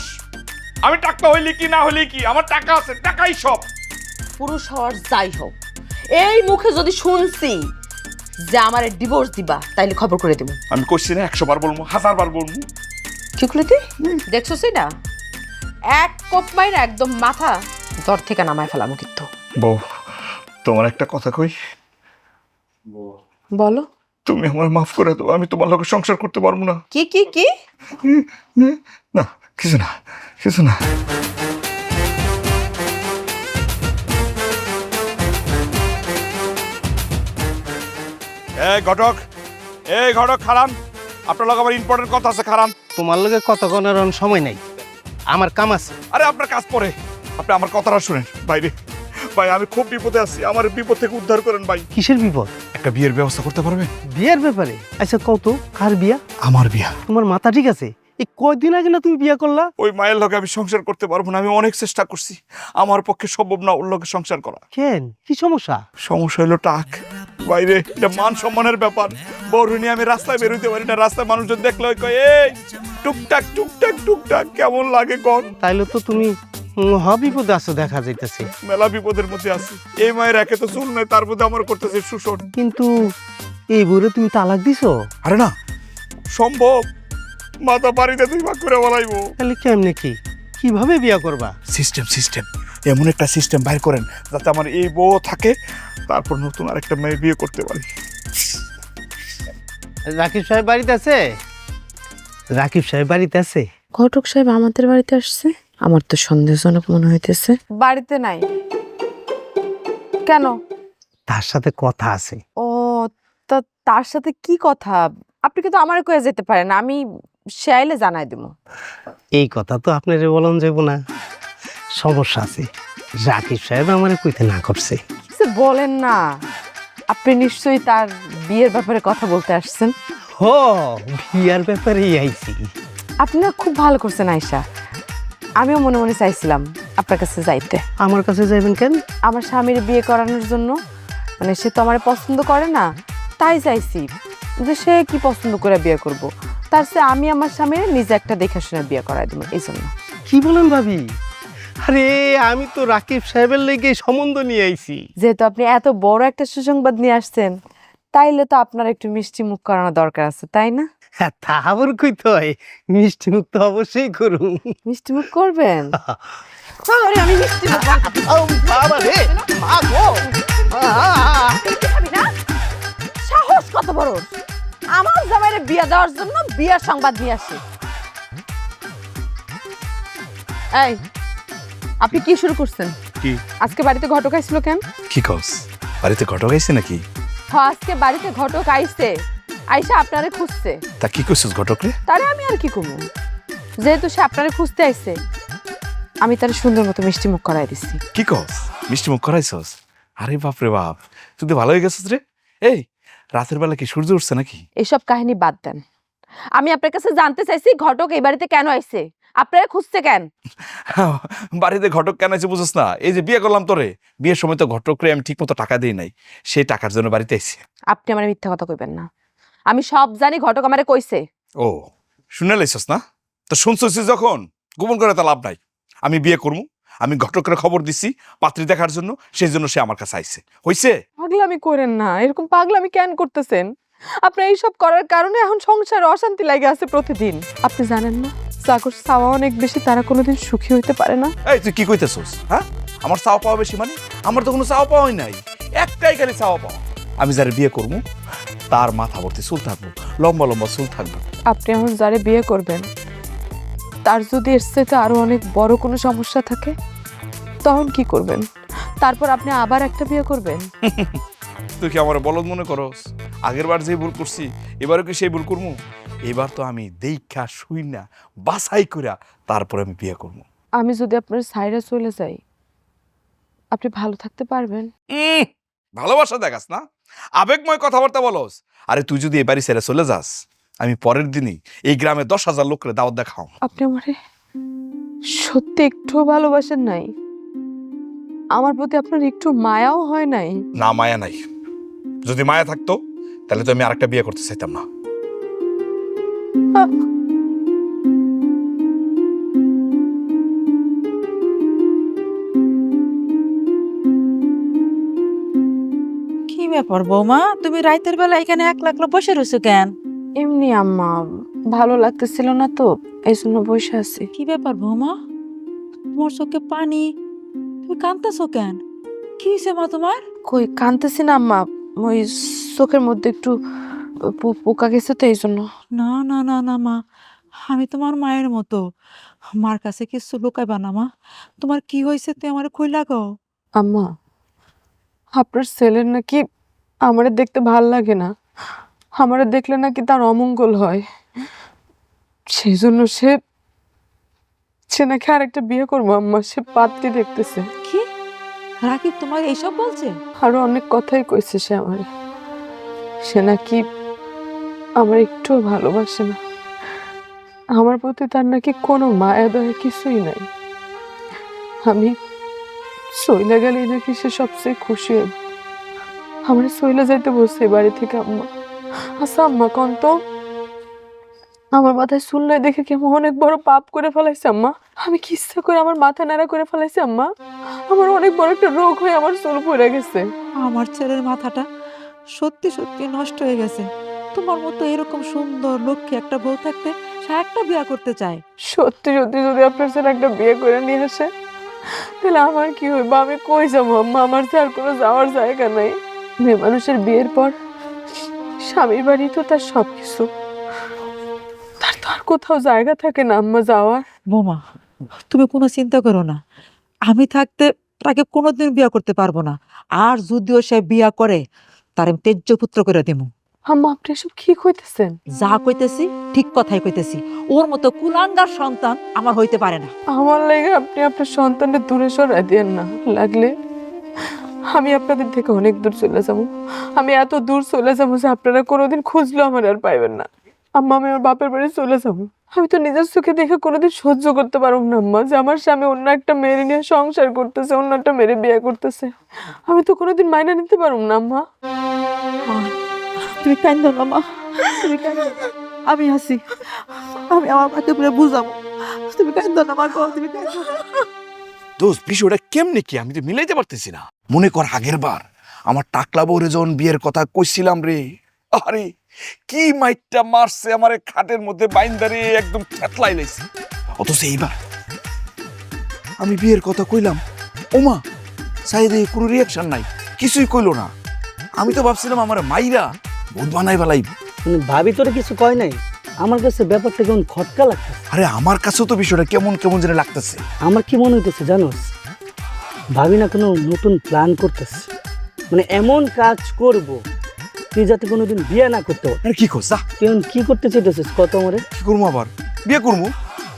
আমি টাকা হইলে কি না হইলে কি, আমার টাকা আছে, টাকাই সব। পুরুষ হওয়ার যাই হোক, এই মুখে যদি শুনছি যে আমারে ডিভোর্স দিবা, তাইলে খবর করে দেব। আমি কইছি না 100 বার বলবো, 1000 বার বলবো। কি করলি তুই? দেখছো সেটা? এক কোপ মাইরা একদম মাথা দর থেকে নামায় ফেলামো কিন্তু। বউ, তোমার একটা কথা কই। বলো। তুমি আমার মাফ করে দাও, আমি তোমার লোকের সংসার করতে পারবো না। কি কি কি? না, কিছু না, কিছু না। এই ঘটক খারান, আপনার লোক আমার ইম্পর্টেন্ট কথা আছে, খারান। তোমার লগে কতক্ষণ আর সময় নাই, আমার কাম আছে। আরে আপনার কাজ পরে, আপনি আমার কথাটা শুনেন বাইরে। ভাই আমি খুব বিপদে আছি, আমার বিপদ থেকে উদ্ধার করেন ভাই। কিসের বিপদ? একটা বিয়ের ব্যবস্থা করতে পারবেন? বিয়ের ব্যাপারে? আচ্ছা কত, কার বিয়া? আমার বিয়া। তোমার মাথা ঠিক আছে? এই কয়দিন আগে না তুমি বিয়া করলা? ওই মায়ের লগে আমি সংসার করতে পারবো না, আমি অনেক চেষ্টা করছি, আমার পক্ষে সম্ভব না ওর লগে সংসার করা। কেন, কি সমস্যা? সমস্যা হলো টাক বাইরে, এটা মান সম্মানের ব্যাপার। বড় নিয়ে আমি রাস্তায় বেরোতে পারি না, রাস্তায় মানুষজন দেখলে ওই কয় এই টুকটাক টুকটাক টুকটাক, কেমন লাগে কন? তাইলে তো তুমি মহা বিপদে আছো দেখা যাইতেছে। মেলা বিপদের মধ্যে আছি। এই মায়ের একে তো চুল নাই, তার মধ্যে আমার করতেছে শোষণ। কিন্তু এই বুড়ে তুমি তালাক দিছো? আরে না সম্ভব, মাথা বাড়িতে 2 ভাগ করে বলাইবো। তাহলে কেমনে কি, কিভাবে বিয়া করবা? সিস্টেম সিস্টেম এমন একটা সিস্টেম বাইর করেন যাতে আমার এই বউ থাকে, তারপর নতুন আরেকটা মেয়ে বিয়ে করতে পারি। রাকিব সাহেব বাড়িতে আছে? রাকিব সাহেব বাড়িতে আছে? ঘটক সাহেব আমাদের বাড়িতে আসছে, আমার তো সন্দেহজনক মনে হইতেছে। বাড়িতে নাই কেন? তার সাথে কথা আছে। ও, তা তার সাথে কি কথা? আপনি কিন্তু আমার কয়ে যেতে পারেন, আমি সে আইলে জানাই দেবো। এই কথা তো আপনারে বলন যাব না, সমস্যা আছে। রাকিব সাহেব আমারে কইতে না করছে। কিছু বলেন না, আপনি নিশ্চয়ই তার বিয়ের ব্যাপারে কথা বলতে আসছেন। হো, বিয়ার ব্যাপারেই আইছি। আপনি না খুব ভালো করছেন আয়শা, আমিও মনে মনে চাইছিলাম আপনার কাছে যাইতে। আমার কাছে যাইবেন কেন? আমার স্বামীর বিয়ে করানোর জন্য, মানে সে তো আমার পছন্দ করে না, তাই চাইছি যে সে কি পছন্দ করে বিয়ে করব, তার চেয়ে আমি আমার স্বামীর নিজে একটা দেখাশোনা বিয়ে করাই দেবো, এই জন্য। কি বলেন ভাবি? আরে আমি তো রাকিব সাহেবের লেগে সম্বন্ধ নিয়ে আইছি। যেহেতু আপনি এত বড় একটা সুসংবাদ নিয়ে আসছেন, তাইলে তো আপনার একটু মিষ্টি মুখ করানো দরকার আছে, তাই না? হ্যাঁ, তা আবার কইতে হয়, মিষ্টি মুখ তো অবশ্যই করুন। মিষ্টি মুখ করবেন? আরে আমি মিষ্টি মুখ বাবা রে, মা গো, সাহস কত বড় আমার জামাইরে বিয়ে দেওয়ার জন্য বিয়ের সংবাদ নিয়ে আসে। এই আপনি কি শুরু করছেন? কি আজকে বাড়িতে ঘটক আইছিল কেন? কি কস, বাড়িতে ঘটক আইছে নাকি? হ্যাঁ, আজকে বাড়িতে ঘটক আইছে, আইসা আপনারে খুঁজছে। তা কি কইছিস ঘটক রে? তারে আমি আর কি করবো, যেহেতু সে আপনারে খুঁজতে আইছে, আমি তারে সুন্দর মতো মিষ্টি মুখ করাই দিছি। কি কস, মিষ্টি মুখ করাইছস? আরে বাপ রে বাপ, তুই তো ভালো হয়ে গেছিস রে। এই রাতের বেলা কি সূর্য উঠছে নাকি? এসব কাহিনী বাদ দেন, আমি আপনার কাছে জানতে চাইছি ঘটক এই বাড়িতে কেন আইছে, আপনারা খুঁজছে কেন? বাড়িতে ঘটক কেন আছে বুঝছ না? এই যে বিয়ে করলাম তোরে, বিয়ের সময় তো ঘটকরে আমি ঠিক মতো টাকা দিই নাই, সেই টাকার জন্য বাড়িতে আইছি। আপনি আমার মিথ্যা কথা কইবেন না, আমি সব জানি, ঘটক আমারে কইছে। ও শুনে লাইছস না? তো শুনছিস যখন গোপন করে তা লাভ নাই। আমি বিয়ে করবো, আমি ঘটকের খবর দিছি পাত্রী দেখার জন্য, সেই জন্য সে আমার কাছে আইছে। হইছে? পাগলামি করেন না, এরকম পাগলামি কেন করতেছেন? আপনার এইসব করার কারণে এখন সংসারে অশান্তি লাগে আছে প্রতিদিন। আপনি জানেন না, চাকর চাওয়া অনেক বেশি, তারা কোনোদিন সুখী হইতে পারে না। এই তুই কি কইতেছস? হ্যাঁ, আমার চাওয়া পাওয়া বেশি মানে? আমার তো কোনো চাওয়া পাওয়াই নাই, একটাই খালি চাওয়া পাওয়া, আমি যারে বিয়ে করবো তার মাথা ভর্তি চুল থাকবো, লম্বা লম্বা চুল থাকবো। আপনি এখন যারে বিয়ে করবেন, তার যদি এর চাইতে আরো অনেক বড় কোনো সমস্যা থাকে, তখন কি করবেন? তারপর আপনি আবার একটা বিয়ে করবেন? তুই কি আমার বলদ মনে করস? আগের বার যে ভুল করছি এবারও কি সেই ভুল করবো? এবার তো আমি দেখা শুই না বাছাই কইরা তারপরে আমি বিয়ে করবো। আমি যদি আপনার সাইডে চলে যাই, আপনি ভালো থাকতে পারবেন? ভালোবাসা দেখাস না, আবেগময় কথাবার্তা বলস। আরে তুই যদি এবারই ছেড়ে চলে যাস, আমি পরের দিনই এই গ্রামে 10,000 লোকরে দাওয়াত দেখাও। আপনি আমারে সত্যি একটু ভালোবাসেন নাই? আমার প্রতি আপনার একটু মায়াও হয় নাই? না, মায়া নাই। যদি মায়া থাকতো তাহলে তো আমি আরেকটা বিয়ে করতে চাইতাম না। কি ব্যাপার বৌমা, তুমি রাতের বেলা এখানে একলা একলা বসে রয়েছো কেন? এমনি আম্মা, ভালো লাগতেছিল না তো, এই জন্য বসে আছি। কি ব্যাপার বৌমা, তোমার চোখে পানি, তুমি কাঁদতেছো কেন? কি হয়েছে মা তোমার? কই কাঁদতেছি না আম্মা, ওই চোখের মধ্যে একটু পোকা গেছে তো, এই জন্য। না না না না মা, আমি তোমার মায়ের মতো, মার কাছে কিছু লুকাইবা না মা। তোমার কি হয়েছে তুই আমার কইলা গো? আম্মা, আপনার ছেলের নাকি আমারে দেখতে ভাল লাগে না, আমারে দেখলে নাকি তার অমঙ্গল হয়, সেই জন্য সে সে নাকি আর একটা বিয়ে করবো আম্মা, সে পাত্রী দেখতেছে। কি রাকিব তোমাকে এইসব বলছে? আরো অনেক কথাই কইছে সে আমার। সে নাকি আমার একটুও ভালোবাসে না, আমার প্রতি তার নাকি কোনো মায়া দয়া কিছুই নাই। আমি সইলা গেলেই নাকি সে সবচেয়ে খুশি হবে। আমার সইলা যাইতে বসছে বাড়ি থেকে আম্মা। আচ্ছা আম্মা কোন তো, আমার মাথায় চুল নাই দেখে কি আমি অনেক বড় পাপ করে ফেলাইছি আম্মা? আমি কি ইচ্ছা করে আমার মাথা নাড়া করে ফেলাইছি আম্মা? আমার অনেক বড় একটা রোগ হয়ে আমার চুল পড়ে গেছে। আমার ছেলের মাথাটা সত্যি সত্যি নষ্ট হয়ে গেছে। তোমার মতো এরকম সুন্দর লক্ষ্মী একটা বউ থাকতে সে একটা বিয়ে করতে চায়। সত্যি সত্যি যদি আপনার ছেলে একটা বিয়ে করে নিয়ে আসে, তাহলে আমার কি হইব? আমি কই যাবো আম্মা? আমার তো আর কোনো যাওয়ার জায়গা নাই। মেয়ে মানুষের বিয়ের পর স্বামীর বাড়ি তো তার সবকিছু, তার তো আর কোথাও জায়গা থাকে না আম্মা যাওয়ার। বোমা, তুমি কোনো চিন্তা করো না। আমি থাকতে তাকে কোনোদিন বিয়ে করতে পারবো না। আর যদিও সে বিয়ে করে, তার আমি তেজ্য পুত্র করে দেবো। আম্মা আপনি এসব কি কইতেছেন? যা কইতেছি ঠিক কথাই কইতেছি। ওর মতো কুলাঙ্গার সন্তান আমার হইতে পারে না। আমার লাগে আপনি আপনার সন্তানের দূরে সরাই দিয়েন না। লাগলে আমি আপনাদের থেকে অনেক দূর চলে যাবো। আমি এত দূর চলে যাবো যে আপনারা কোনোদিন খুঁজলেও আমার আর পাইবেন না। আম্মা আমি আমার বাপের বাড়ি চলে যাবো। আমি তো নিজের চোখে দেখে কোনোদিন সহ্য করতে পারবো না আম্মা, যে আমার স্বামী অন্য একটা মেয়ের নিয়ে সংসার করতেছে, অন্য একটা মেয়ের বিয়ে করতেছে। আমি তো কোনোদিন মাইনা নিতে পারবো না আম্মা। মা, তুমি কান্দো না মা, তুমি কান্দো না। আমি আছি, আমি আমার মাকে পুরো বুঝাবো। তুমি কান্দো না মা, গো, তুমি কান্দো না। দোস্ত বিষয়টা কেমনে কি আমি তো মিলাইতে পারতেছি না। মনে কর আগের বার আমার টাকলা বউরে যখন বিয়ের কথা কইছিলাম রে, আরে কি মাইটটা মারছে আমারে খাটের মধ্যে বাইন্দারে একদম থেতলাই লাইছে। অথচ এইবার আমি বিয়ের কথা কইলাম, ওমা সাইদে কোনো রিয়াকশন নাই, কিছুই কইলো না। আমি তো ভাবছিলাম আমার মাইরা ভূত বানাই ফেলাইব। ভাবি তোরে কিছু কয় নাই? আমার কাছে ব্যাপারটা কেমন খটকা লাগতেছে। আরে আমার কাছেও তো বিষয়টা কেমন কেমন যেন লাগতেছে। আমার কি মনে হইতেছে জানোস, ভাবি না কোনো নতুন প্ল্যান করতেছে। মানে এমন কাজ করব তুই যাতে কোনোদিন বিয়ে না করতে পার। আরে কি করছ? তুই এখন কি করতে চাইতেছিস কত আমারে? কি করবো আবার? বিয়ে করবো?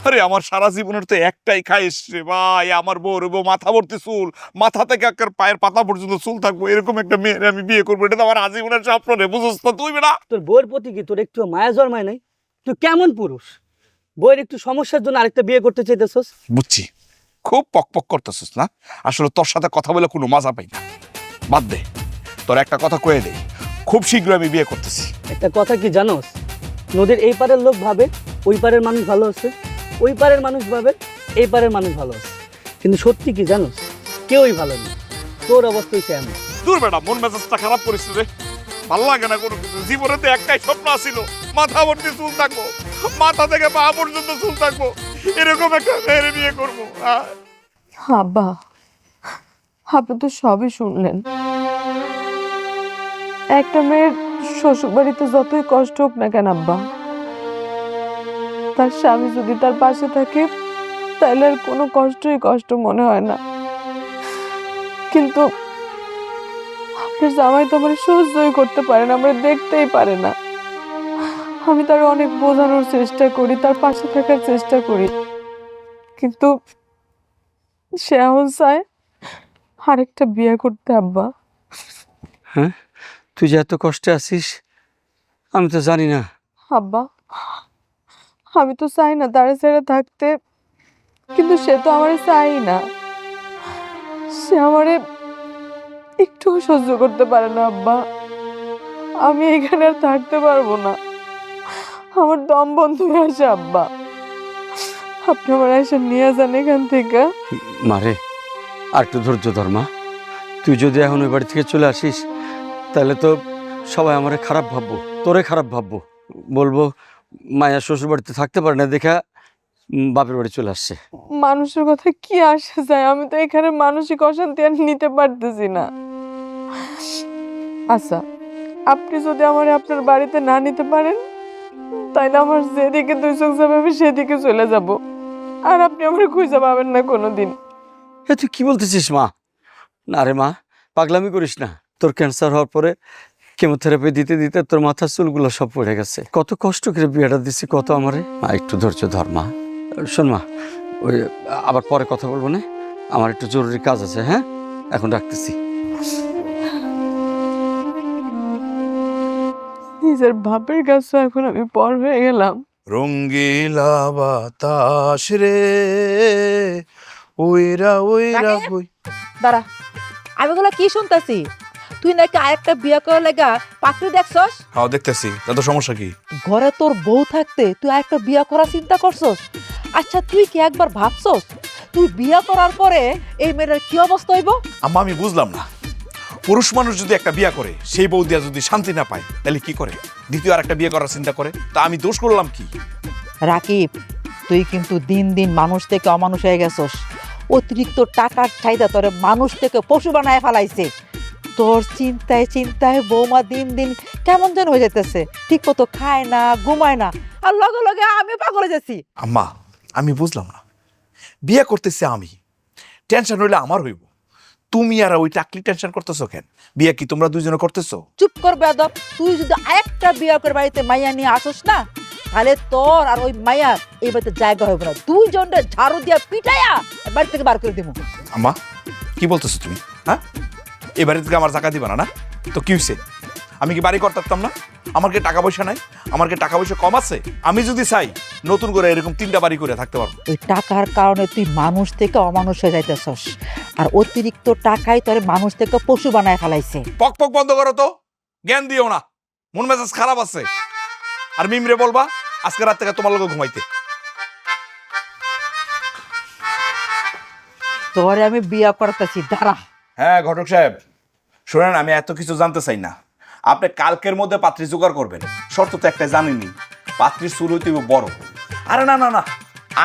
আরে আমার সারা জীবনের তো একটাই খাইস রে ভাই, আমার বউ মাথা ভর্তি চুল, মাথা থেকে একের পায়ের পাতা পর্যন্ত চুল থাকবো, এরকম একটা মেয়ের আমি বিয়ে করবো। এটা তো আমার আজীবনের স্বপ্ন রে, বুঝছ না তুই? বেটা তোর বউয়ের প্রতি কি তোর একটু মায়া জন্মায় নাই? তুই কেমন পুরুষ, বউয়ের একটু সমস্যার জন্য আরেকটা বিয়ে করতে চাইতেছস? বুঝছি, খুব পক করতেছিস না। আসলে তোর সাথে কথা বলে কোনো মজা পাই না। বাদ দে, তোর একটা কথা কয়ে দে, খুব শীঘ্র আমি বিয়ে করতেছি। একটা কথা কি জানোস, নদীর এই পারের লোক ভাবে ওই পারের মানুষ ভালো আছে, ওই পারের মানুষ ভাবে এই পারের মানুষ ভালো আছে, কিন্তু সত্যি কি জানোস, কেউই ভালো নেই। তোর অবস্থা হইছে এমন। দূর বেটা, মন মেজাজটা খারাপ করিস রে, ভালো লাগে না কোনো কিছু। জীবনে তো একটাই স্বপ্ন ছিল, মাথা ভর্তি চুল থাকবো, মাথা থেকে পা পর্যন্ত চুল থাকবো, এরকম একটা মেয়ের বিয়ে করবো। আব্বা আপনি তো সবই শুনলেন। একটা মেয়ের শ্বশুর বাড়িতে যতই কষ্ট হোক না কেন আব্বা, তার স্বামী যদি তার পাশে থাকে তাহলে আর কোনো কষ্টই কষ্ট মনে হয় না। কিন্তু আপনার জামাই তো আমার সহ্যই করতে পারে না, আমার দেখতেই পারে না। আমি তার অনেক বোঝানোর চেষ্টা করি, তার পাশে থাকার চেষ্টা করি, কিন্তু সে এখন চায় আরেকটা বিয়ে করতে আব্বা। হ্যাঁ, তুই যে এত কষ্টে আছিস আমি তো জানি না। আব্বা আমি তো চাই না তারা ছেড়ে থাকতে, কিন্তু সে তো আমার চাই না। সে আমারে একটু সহ্য করতে পারে না আব্বা। আমি এখানে আর থাকতে পারবো না, আমার দম বন্ধ হয়ে আসে আব্বা। আপনি আমার এসে নিয়ে যান এখান থেকে। মারে আর একটু ধৈর্য ধর মা। তুই যদি এখন ওই বাড়ি থেকে চলে আসিস তাহলে তো সবাই আমারে খারাপ ভাববো, তোরে খারাপ ভাববো, বলবো মায়া শ্বশুর বাড়িতে থাকতে পারে না দেখা বাপের বাড়ি চলে আসছে। মানুষের কথা কি আসে যায়, আমি তো এখানে মানসিক অশান্তি আর নিতে পারতেছি না। আচ্ছা আপনি যদি আমার আপনার বাড়িতে না নিতে পারেন তাইলে আমার যেদিকে দুই চোখ যাবে আমি সেদিকে চলে যাব, আর আপনি আমার খুঁজে পাবেন না কোনোদিন। এ তুই কি বলতেছিস মা? না রে মা, পাগলামি করিস না। তোর ক্যান্সার হওয়ার পরে কেমোথেরাপি দিতে দিতে তোর মাথার চুলগুলো সব পড়ে গেছে। কত কষ্ট করে বিয়েটা দিছি কত আমারে। মা একটু ধৈর্য ধর মা। শোন মা, ওই আবার পরে কথা বলবো না, আমার একটু জরুরি কাজ আছে। হ্যাঁ, এখন রাখতেছি। নিজের বাপের কাছে এখন আমি পর হয়ে গেলাম। রঙ্গিলা বাতাস রে ওইরা ওইরা রাকিব? হই। দাঁড়া, আমি ওগুলো কি শুনতেছি? তুই নাকি আরেকটা বিয়ে করার লাগা পাত্রী দেখছস? হ্যাঁ দেখতেছি, তাতে সমস্যা কি? ঘরে তোর বউ থাকতে তুই আরেকটা বিয়ে করার চিন্তা করছস? আচ্ছা তুই কি একবার ভাবছস তুই বিয়ে করার পরে এই মেয়েটার কি অবস্থা হইব? আম্মা আমি বুঝলাম না, পুরুষ মানুষ যদি একটা বিয়ে করে সেই বউ দিয়া যদি শান্তি না পায় তাহলে কি করে? দ্বিতীয় আর একটা বিয়ে করার চিন্তা করে? তা আমি দোষ করলাম কি? রাকিব, তুই কিন্তু দিন দিন মানুষ থেকে অমানুষ হয়ে গেছস। অতিরিক্ত টাকার চাহিদা তোরে মানুষ থেকে পশু বানায় ফেলাইছে। তোর চিন্তায় চিন্তায় বৌমা দিন দিন কেমন যেন হয়ে যেতেছে, ঠিক মতো খায় না, ঘুমায় না, আর লগে লগে আমি পাগল হয়ে যাচ্ছি। আম্মা আমি বুঝলাম না, বিয়ে করতেছে আমি, টেনশন হইলে আমার হইব, তুমি আর ওই টাকলি টেনশন করতেছো কেন? বিয়ে কি তোমরা দুইজনে করতেছো? চুপ কর বেয়াদব, তুই যদি আরেকটা বিয়ে করে বাড়িতে মাইয়া নিয়ে আসস না, তাহলে তোর আর ওই মাইয়ার এই বাড়িতে জায়গা হবে না। দুইজনটা ঝাড়ু দিয়া পিটাইয়া বাড়ি থেকে বার করে দিব। আম্মা কি বলতেছো তুমি? হ্যাঁ, এই বাড়ি থেকে আমার জায়গা দিবা না? না তো কি হইছে? আমি কি বাড়ি করতাম না? আমার কি টাকা পয়সা নাই? আমার কি টাকা পয়সা কম আছে? আমি যদি চাই নতুন করে এরকম 3টা বাড়ি করে থাকতে পারবো। ওই টাকার কারণে তুই মানুষ থেকে অমানুষ হয়ে যাইতেছস, আর অতিরিক্ত টাকাই তোর মানুষ থেকে পশু বানায় ফেলাইছে। পক পক বন্ধ করো তো, জ্ঞান দিও না, মন মেজাজ খারাপ আছে। আর মিমরে বলবা আজকে রাত থেকে তোমার লোক ঘুমাইতে। তোরে আমি বিয়ে করতেছি, দাঁড়া। হ্যাঁ ঘটক সাহেব, শোনেন আমি এত কিছু জানতে চাই না, আপনি কালকের মধ্যে পাত্রী জোগাড় করবেন। শর্ত তো একটা জানেনি, পাত্রীর শুরু হইতে হবে বড়। আরে না না না,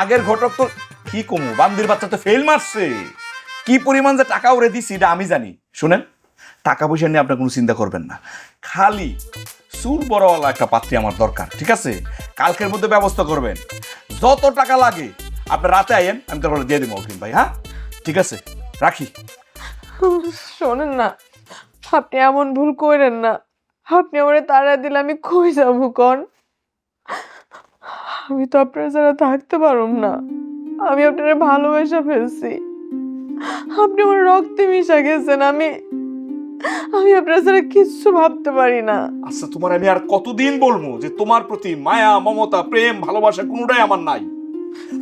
আগের ঘটক তো কি কমু, বান্দির বাচ্চা তো ফেল মারছে। কি পরিমাণ যে টাকা ওরে দিছি এটা আমি জানি। শুনেন, টাকা পয়সা নিয়ে আপনার কোনো চিন্তা করবেন না, খালি চুল বড়ওয়ালা একটা পাত্রী আমার দরকার, ঠিক আছে? কালকের মধ্যে ব্যবস্থা করবেন, যত টাকা লাগে আপনি রাতে আইয়েন, আমি তারপরে দিয়ে দেবো অগ্রিম ভাই। হ্যাঁ ঠিক আছে, রাখি। শোনেন না, আপনি এমন ভুল করেন না। আপনি আমারে তাড়া দিলে আমি কই যাবো কন? আমি তো আপনার ছাড়া থাকতে পারুম না। আমি আপনার ভালোবেসে ফেলছি, আপনি আমার রক্তে মিশা গেছেন। আমি আপনার ছাড়া কিচ্ছু ভাবতে পারি না। আচ্ছা তোমার আমি আর কতদিন বলবো যে তোমার প্রতি মায়া, মমতা, প্রেম, ভালোবাসা কোনোটাই আমার নাই?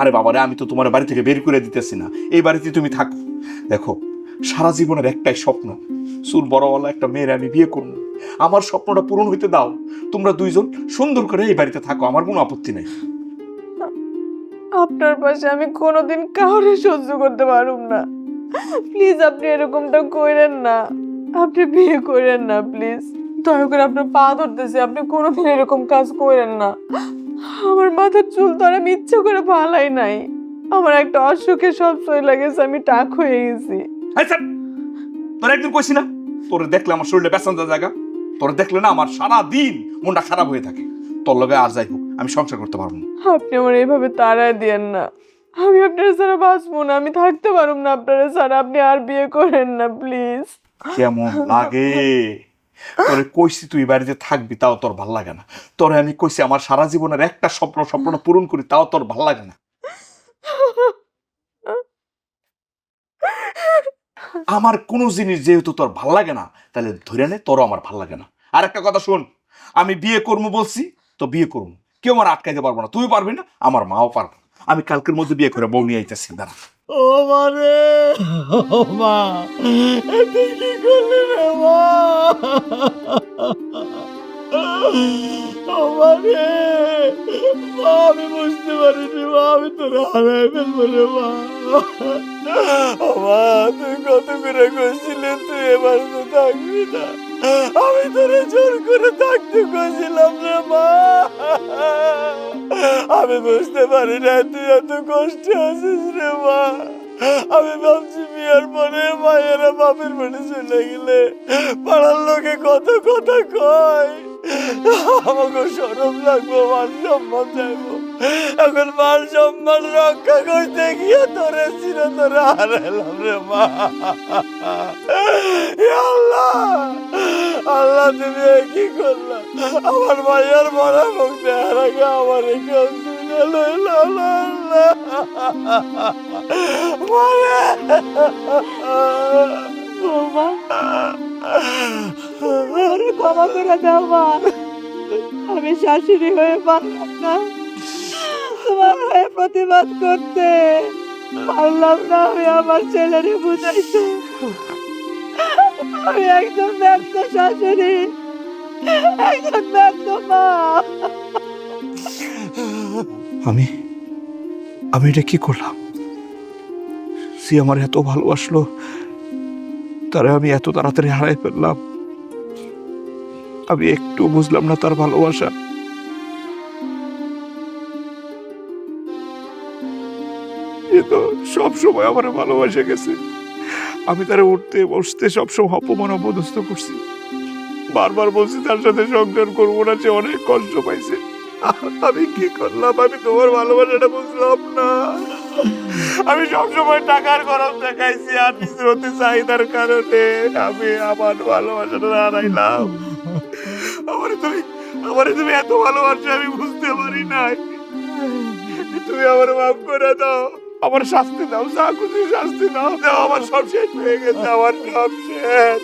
আরে বাবারে, আমি তো তোমার বাড়ি থেকে বের করে দিতেছি না, এই বাড়িতে তুমি থাকো। দেখো, সারা জীবনের একটাই স্বপ্ন, চুল বড়ওয়ালা একটা মেয়ের আমি বিয়ে করবো। আমার স্বপ্নটা পূরণ হইতে দাও, তোমরা দুইজন সুন্দর করে এই বাড়িতে থাকো, আমার কোনো আপত্তি নেই। আপনার পাশে আমি কোনোদিন কাউরে সহ্য করতে পারুম না। প্লিজ আপনি এরকমটা কইরেন না, আপনি বিয়ে করেন না প্লিজ। দয়া করে আপনার পা ধরতেছি, আপনি কোনোদিন এরকম কাজ করেন না। আমার মাথার চুল তো আর আমি ইচ্ছে করে ফালাই নাই। আমার একটা অসুখে সব সইলা গেছে, আমি টাক হয়ে গেছি। তোর একদিন কইছি না, তোরে দেখলে আমার শরীরে বেসান্ত জায়গা, তোরে দেখলে না আমার সারা দিন মনটা খারাপ হয়ে থাকে। তোর লগে আর যাই হোক আমি সংসার করতে পারবো না। আপনি আমার এইভাবে তাড়ায় দিয়েন না, আমি আপনার ছাড়া বাঁচবো না, আমি থাকতে পারুম না আপনার ছাড়া। আপনি আর বিয়ে করেন না প্লিজ। কেমন লাগে তোরে কইছি তুই বাড়িতে থাকবি, তাও তোর ভাল লাগে না। তোরে আমি কইছি আমার সারা জীবনের একটা স্বপ্নটা পূরণ করি, তাও তোর ভাল লাগে না। আমার কোনো জিনিস যেহেতু তোর ভাল লাগে না, তাহলে ধরে নে তোরও আমার ভাল লাগে না। আর একটা কথা শোন, আমি বিয়ে করবো বলছি তো বিয়ে করবো, কেউ আমার আটকাইতে পারবো না। তুই পারবি না, আমার মাও পারবো। আমি কালকের মধ্যে বিয়ে করে বউ নিয়ে আইতেছি, দাঁড়া। ও মারে, ও মা, তুই কি করলি রে মা? ও মারে, মা আমি বুঝতে পারিনি মা, আমি তোরা হারাই ফেলবো রে মা। ও মা, তুই কত করে কইছিলি তুই এবার তো থাকবি না, আমি তোরে জোর করে থাকতে কইছিলাম রে মা। আমি বুঝতে পারি না তুই এত কষ্টে আছিস রে মা। আমি ভাবছি বিয়ার পরে মায়েরা বাপের বাড়ি চলে গেলে পাড়ার লোকে কত কথা কয়, আমাকে সরম লাগবো, মান সম্মান চাইবো। এখন মান সম্মান রক্ষা করতে গিয়ে তোরে চিরতরে হারাইলাম রে মা। আল্লাহ, আল্লাহ তুমি কি করলা? আমার মায়ের মরা মুখ দেখার আগে আমার কেউ লইল। আল্লাহ মারে আরে ক্ষমা করে দাও মা, আমি শাশুড়ি হয়ে পারলাম না, তোমার হয়ে প্রতিবাদ করতে পারলাম না, আমি আমার ছেলেরে বুঝাইতে। আমি একজন ব্যর্থ শাশুড়ি, একজন ব্যর্থ মা। আমি আমি এটা কি করলাম? সে আমার এত ভালোবাসলো, তারা আমি এত তাড়াতাড়ি হারাই ফেললাম। আমি একটু বুঝলাম না তার ভালোবাসা। এ তো সব সময় আমার ভালোবাসা গেছে। আমি তারে উঠতে বসতে সবসময় অপমান অপদস্থ করছি, বারবার বলছি তার সাথে সংসার করবো না, সে অনেক কষ্ট পাইছে। আমি কি করলাম? আমি তোমার ভালোবাসাটা বুঝলাম না। আমি সবসময় টাকার গরম দেখাইছি আর নিজের হতে চাহিদার কারণে আমি আমার ভালোবাসাটা হারাইলাম। আমারে তুমি এত ভালোবাসো আমি বুঝতে পারি নাই। তুমি আমার মাফ করে দাও, আমার শাস্তি দাও, যা খুশি শাস্তি দাও, দাও। আমার সব শেষ হয়ে গেছে, আমার সব শেষ।